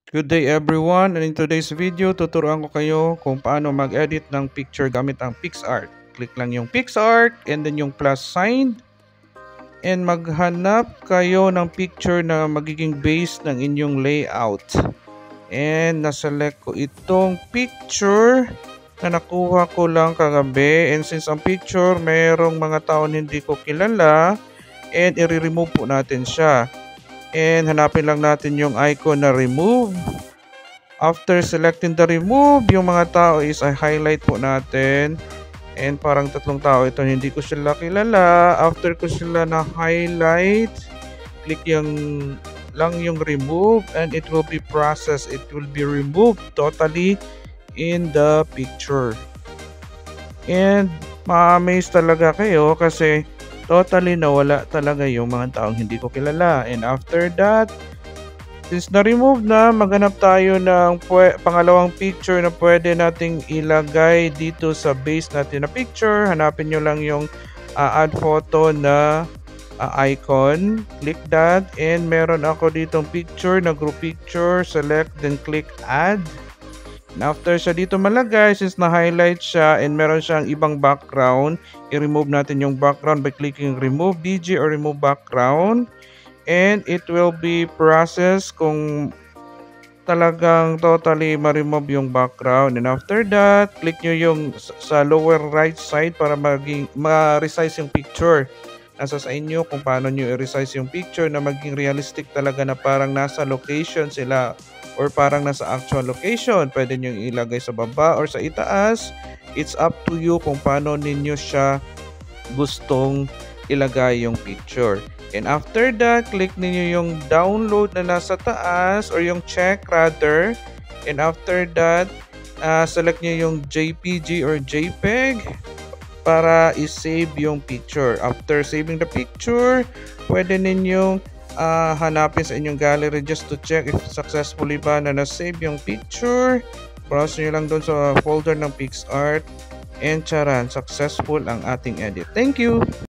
Good day everyone, and in today's video tuturuan ko kayo kung paano mag-edit ng picture gamit ang PixArt. Click lang yung PixArt and then yung plus sign and maghanap kayo ng picture na magiging base ng inyong layout. And naselect ko itong picture na nakuha ko lang kagabi, and since ang picture mayroong mga taon hindi ko kilala, and i-remove po natin siya. And hanapin lang natin yung icon na remove. After selecting the remove, yung mga tao is highlight po natin. And parang tatlong tao ito, hindi ko sila kilala. After ko sila na highlight, click lang yung remove and it will be processed. It will be removed totally in the picture. And ma-amaze talaga kayo kasi totally nawala talaga yung mga taong hindi ko kilala. And after that, since na-remove na, maghanap tayo ng pangalawang picture na pwede nating ilagay dito sa base natin na picture. Hanapin nyo lang yung add photo na icon. Click that. And meron ako ditong picture na group picture. Select, then click add. And after siya dito malagay, since na-highlight siya and meron siyang ibang background, i-remove natin yung background by clicking remove DG or remove background. And it will be processed kung talagang totally ma-remove yung background. And after that, click nyo yung sa lower right side para ma-resize yung picture. Nasa sa inyo kung paano nyo i-resize yung picture na maging realistic talaga na parang nasa location sila or parang nasa actual location. Pwede nyo ilagay sa baba or sa itaas. It's up to you kung paano ninyo siya gustong ilagay yung picture. And after that, click ninyo yung download na nasa taas or yung check rather. And after that, select nyo yung JPG or JPEG para i-save yung picture. After saving the picture, pwede ninyong hanapin sa inyong gallery just to check if successfully ba na na-save yung picture. Browse nyo lang doon sa folder ng PixArt. And charan, successful ang ating edit. Thank you!